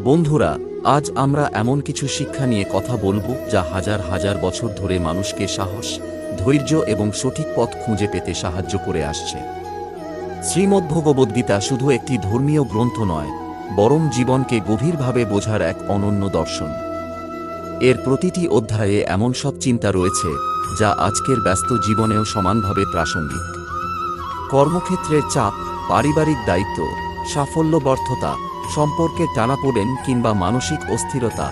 বন্ধুরা, আজ আমরা এমন কিছু শিক্ষা নিয়ে কথা বলবো যা হাজার হাজার বছর ধরে মানুষকে সাহস, ধৈর্য এবং সঠিক পথ খুঁজে পেতে সাহায্য করে আসছে। শ্রীমদ্ভগবদ্গীতা শুধু একটি ধর্মীয় গ্রন্থ নয়, বরং জীবনকে গভীরভাবে বোঝার এক অনন্য দর্শন। এর প্রতিটি অধ্যায়ে এমন সব চিন্তা রয়েছে যা আজকের ব্যস্ত জীবনেও সমানভাবে প্রাসঙ্গিক। কর্মক্ষেত্রের চাপ, পারিবারিক দায়িত্ব, সাফল্য ব্যর্থতা, সম্পর্কে টানাপোড়েন কিংবা মানসিক অস্থিরতা,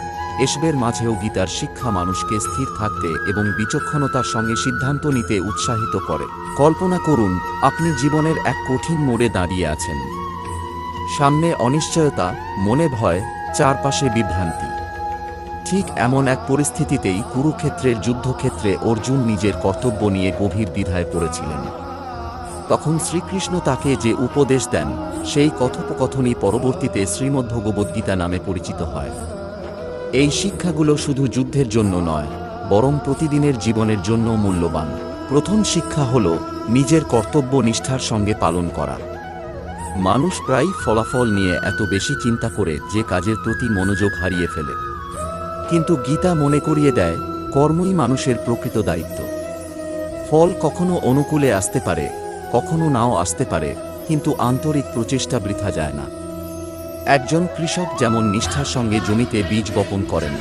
এসবের মাঝেও গীতার শিক্ষা মানুষকে স্থির থাকতে এবং বিচক্ষণতার সঙ্গে সিদ্ধান্ত নিতে উৎসাহিত করে। কল্পনা করুন, আপনি জীবনের এক কঠিন মোড়ে দাঁড়িয়ে আছেন। সামনে অনিশ্চয়তা, মনে ভয়, চারপাশে বিভ্রান্তি। ঠিক এমন এক পরিস্থিতিতেই কুরুক্ষেত্রের যুদ্ধক্ষেত্রে অর্জুন নিজের কর্তব্য নিয়ে গভীর দ্বিধায় পড়েছিলেন। তখন শ্রীকৃষ্ণ তাকে যে উপদেশ দেন, সেই কথোপকথনই পরবর্তীতে শ্রীমদ্ভগবদ্গীতা নামে পরিচিত হয়। এই শিক্ষাগুলো শুধু যুদ্ধের জন্য নয়, বরং প্রতিদিনের জীবনের জন্য মূল্যবান। প্রথম শিক্ষা হল নিজের কর্তব্য নিষ্ঠার সঙ্গে পালন করা। মানুষ প্রায়ই ফলাফল নিয়ে এত বেশি চিন্তা করে যে কাজের প্রতি মনোযোগ হারিয়ে ফেলে। কিন্তু গীতা মনে করিয়ে দেয়, কর্মই মানুষের প্রকৃত দায়িত্ব। ফল কখনো অনুকূলে আসতে পারে, কখনো নাও আসতে পারে, কিন্তু আন্তরিক প্রচেষ্টা বৃথা যায় না। একজন কৃষক যেমন নিষ্ঠার সঙ্গে জমিতে বীজ বপন করেন,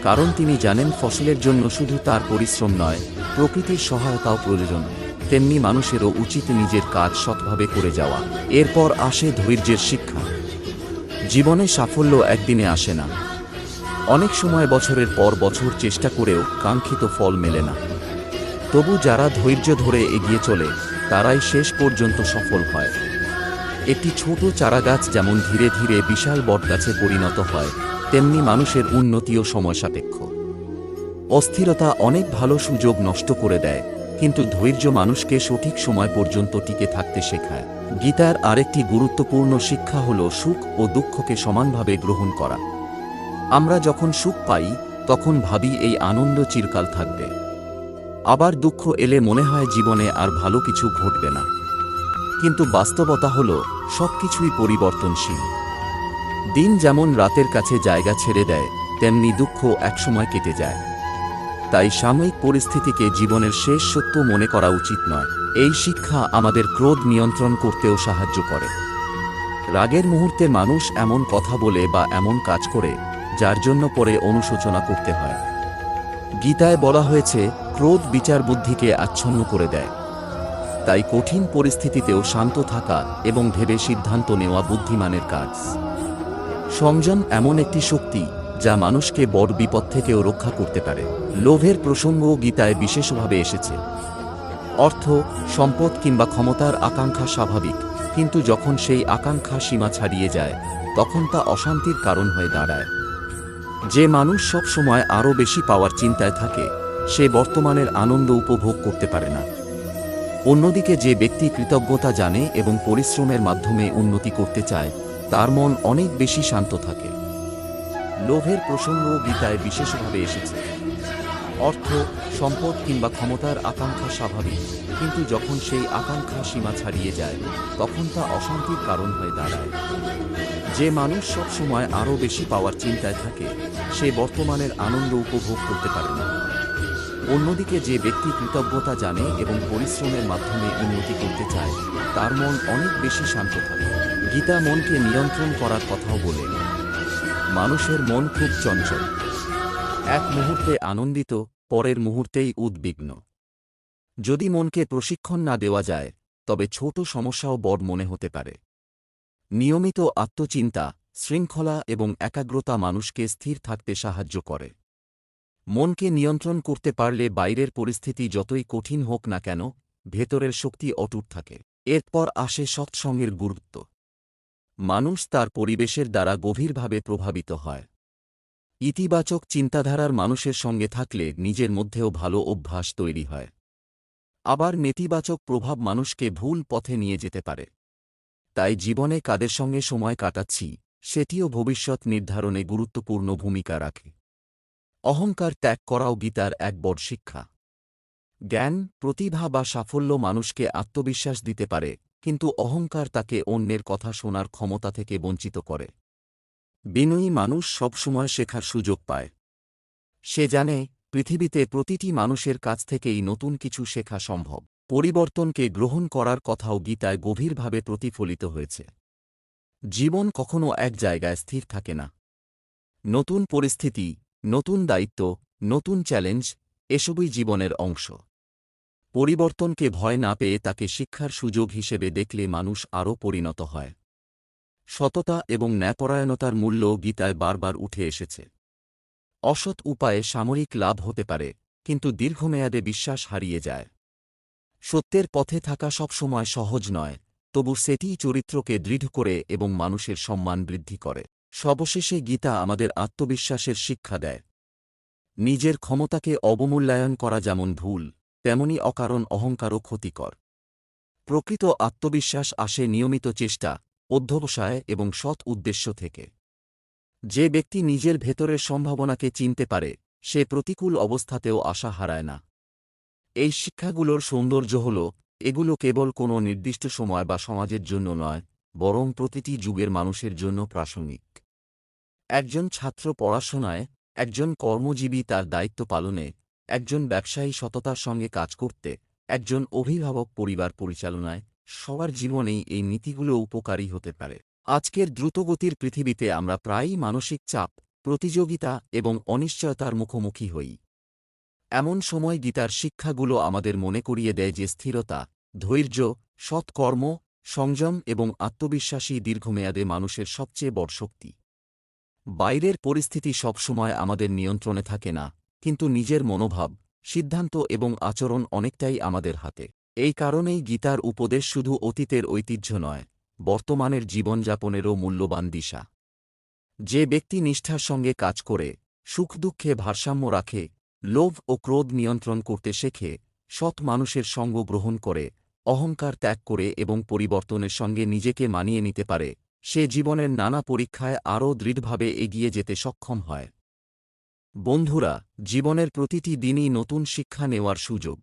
কারণ তিনি জানেন ফসলের জন্য শুধু তার পরিশ্রম নয়, প্রকৃতির সহায়তাও প্রয়োজন, তেমনি মানুষেরও উচিত নিজের কাজ সৎভাবে করে যাওয়া। এরপর আসে ধৈর্যের শিক্ষা। জীবনে সাফল্য একদিনে আসে না। অনেক সময় বছরের পর বছর চেষ্টা করেও কাঙ্ক্ষিত ফল মেলে না। তবু যারা ধৈর্য ধরে এগিয়ে চলে, তারাই শেষ পর্যন্ত সফল হয়। একটি ছোট চারাগাছ যেমন ধীরে ধীরে বিশাল বটগাছে পরিণত হয়, তেমনি মানুষের উন্নতিও সময়সাপেক্ষ। অস্থিরতা অনেক ভালো সুযোগ নষ্ট করে দেয়, কিন্তু ধৈর্য মানুষকে সঠিক সময় পর্যন্ত টিকে থাকতে শেখায়। গীতার আরেকটি গুরুত্বপূর্ণ শিক্ষা হল সুখ ও দুঃখকে সমানভাবে গ্রহণ করা। আমরা যখন সুখ পাই, তখন ভাবি এই আনন্দ চিরকাল থাকবে। আবার দুঃখ এলে মনে হয় জীবনে আর ভালো কিছু ঘটবে না। কিন্তু বাস্তবতা হল, সবকিছুই পরিবর্তনশীল। দিন যেমন রাতের কাছে জায়গা ছেড়ে দেয়, তেমনি দুঃখ একসময় কেটে যায়। তাই সাময়িক পরিস্থিতিকে জীবনের শেষ সত্য মনে করা উচিত নয়। এই শিক্ষা আমাদের ক্রোধ নিয়ন্ত্রণ করতেও সাহায্য করে। রাগের মুহূর্তে মানুষ এমন কথা বলে বা এমন কাজ করে, যার জন্য পরে অনুশোচনা করতে হয়। গীতায় বলা হয়েছে, ক্রোধ বিচার বুদ্ধিকে আচ্ছন্ন করে দেয়। তাই কঠিন পরিস্থিতিতেও শান্ত থাকা এবং ভেবে সিদ্ধান্ত নেওয়া বুদ্ধিমানের কাজ। সংযম এমন একটি শক্তি যা মানুষকে বড় বিপদ থেকেও রক্ষা করতে পারে। লোভের প্রসঙ্গও গীতায় বিশেষভাবে এসেছে। অর্থ, সম্পদ কিংবা ক্ষমতার আকাঙ্ক্ষা স্বাভাবিক, কিন্তু যখন সেই আকাঙ্ক্ষা সীমা ছাড়িয়ে যায়, তখন তা অশান্তির কারণ হয়ে দাঁড়ায়। যে মানুষ সব সময় আরও বেশি পাওয়ার চিন্তায় থাকে, সে বর্তমানের আনন্দ উপভোগ করতে পারে না। অন্যদিকে যে ব্যক্তি কৃতজ্ঞতা জানে এবং পরিশ্রমের মাধ্যমে উন্নতি করতে চায়, তার মন অনেক বেশি শান্ত থাকে। লোভের প্রসঙ্গও গীতায় বিশেষভাবে এসেছে। অর্থ, সম্পদ কিংবা ক্ষমতার আকাঙ্ক্ষা স্বাভাবিক, কিন্তু যখন সেই আকাঙ্ক্ষা সীমা ছাড়িয়ে যায়, তখন তা অশান্তির কারণ হয়ে দাঁড়ায়। যে মানুষ সব সময় আরও বেশি পাওয়ার চিন্তায় থাকে, সে বর্তমানের আনন্দ উপভোগ করতে পারে না। অন্যদিকে যে ব্যক্তি কৃতজ্ঞতা জানে এবং পরিশ্রমের মাধ্যমে উন্নতি করতে চায়, তার মন অনেক বেশি শান্ত থাকে। গীতা মনকে নিয়ন্ত্রণ করার কথাও বলে। মানুষের মন খুব চঞ্চল। এক মুহূর্তে আনন্দিত, পরের মুহূর্তেই উদ্বিগ্ন। যদি মনকে প্রশিক্ষণ না দেওয়া যায়, তবে ছোট সমস্যাও বড় মনে হতে পারে। নিয়মিত আত্মচিন্তা, শৃঙ্খলা এবং একাগ্রতা মানুষকে স্থির থাকতে সাহায্য করে। মনকে নিয়ন্ত্রণ করতে পারলে বাইরের পরিস্থিতি যতই কঠিন হোক না কেন, ভেতরের শক্তি অটুট থাকে। এরপর আসে সৎসঙ্গের গুরুত্ব। মানুষ তার পরিবেশের দ্বারা গভীরভাবে প্রভাবিত হয়। ইতিবাচক চিন্তাধারার মানুষের সঙ্গে থাকলে নিজের মধ্যেও ভালো অভ্যাস তৈরি হয়। আবার নেতিবাচক প্রভাব মানুষকে ভুল পথে নিয়ে যেতে পারে। তাই জীবনে কাদের সঙ্গে সময় কাটাচ্ছি, সেটিও ভবিষ্যৎ নির্ধারণে গুরুত্বপূর্ণ ভূমিকা রাখে। অহংকার ত্যাগ করাও গীতার এক বড় শিক্ষা। জ্ঞান, প্রতিভা বা সাফল্য মানুষকে আত্মবিশ্বাস দিতে পারে, কিন্তু অহংকার তাকে অন্যের কথা শোনার ক্ষমতা থেকে বঞ্চিত করে। বিনয়ী মানুষ সবসময় শেখার সুযোগ পায়। সে জানে পৃথিবীতে প্রতিটি মানুষের কাছ থেকেই নতুন কিছু শেখা সম্ভব। পরিবর্তনকে গ্রহণ করার কথাও গীতায় গভীরভাবে প্রতিফলিত হয়েছে। জীবন কখনো এক জায়গায় স্থির থাকে না। নতুন পরিস্থিতি, নতুন দায়িত্ব, নতুন চ্যালেঞ্জ এসবই জীবনের অংশ। পরিবর্তনকে ভয় না পেয়ে তাকে শিক্ষার সুযোগ হিসেবে দেখলে মানুষ আরও পরিণত হয়। সততা এবং ন্যায়পরায়ণতার মূল্যও গীতায় বারবার উঠে এসেছে। অসৎ উপায়ে সাময়িক লাভ হতে পারে, কিন্তু দীর্ঘমেয়াদে বিশ্বাস হারিয়ে যায়। সত্যের পথে থাকা সবসময় সহজ নয়, তবু সেটিই চরিত্রকে দৃঢ় করে এবং মানুষের সম্মান বৃদ্ধি করে। সবশেষে গীতা আমাদের আত্মবিশ্বাসের শিক্ষা দেয়। নিজের ক্ষমতাকে অবমূল্যায়ন করা যেমন ভুল, তেমনি অকারণ অহংকারও ক্ষতিকর। প্রকৃত আত্মবিশ্বাস আসে নিয়মিত চেষ্টা, অধ্যবসায় এবং সৎ উদ্দেশ্য থেকে। যে ব্যক্তি নিজের ভেতরের সম্ভাবনাকে চিনতে পারে, সে প্রতিকূল অবস্থাতেও আশা হারায় না। এই শিক্ষাগুলোর সৌন্দর্য হল, এগুলো কেবল কোনো নির্দিষ্ট সময় বা সমাজের জন্য নয়, বরং প্রতিটি যুগের মানুষের জন্য প্রাসঙ্গিক। একজন ছাত্র পড়াশোনায়, একজন কর্মজীবী তার দায়িত্ব পালনে, একজন ব্যবসায়ী সততার সঙ্গে কাজ করতে, একজন অভিভাবক পরিবার পরিচালনায়, সবার জীবনেই এই নীতিগুলো উপকারী হতে পারে। আজকের দ্রুতগতির পৃথিবীতে আমরা প্রায়ই মানসিক চাপ, প্রতিযোগিতা এবং অনিশ্চয়তার মুখোমুখি হই। এমন সময় গীতার শিক্ষাগুলো আমাদের মনে করিয়ে দেয় যে স্থিরতা, ধৈর্য, সৎকর্ম, সংযম এবং আত্মবিশ্বাসী দীর্ঘমেয়াদে মানুষের সবচেয়ে বড় শক্তি। বাইরের পরিস্থিতি সবসময় আমাদের নিয়ন্ত্রণে থাকে না, কিন্তু নিজের মনোভাব, সিদ্ধান্ত এবং আচরণ অনেকটাই আমাদের হাতে। এই কারণেই গীতার উপদেশ শুধু অতীতের ঐতিহ্য নয়, বর্তমানের জীবনযাপনেরও মূল্যবান দিশা। যে ব্যক্তি নিষ্ঠার সঙ্গে কাজ করে, সুখ দুঃখে ভারসাম্য রাখে, লোভ ও ক্রোধ নিয়ন্ত্রণ করতে শেখে, সৎ মানুষের সঙ্গ গ্রহণ করে, অহংকার ত্যাগ করে এবং পরিবর্তনের সঙ্গে নিজেকে মানিয়ে নিতে পারে, সে জীবনের নানা পরীক্ষায় আরও দৃঢ়ভাবে এগিয়ে যেতে সক্ষম হয়। বন্ধুরা, জীবনের প্রতিটি দিনই নতুন শিক্ষা নেওয়ার সুযোগ।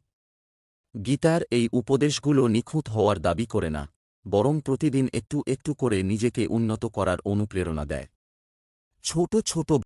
গীতার এই উপদেশগুলো নিখুঁত হওয়ার দাবি করে না, বরং প্রতিদিন একটু একটু করে নিজেকে উন্নত করার অনুপ্রেরণা দেয়। ছোট ছোট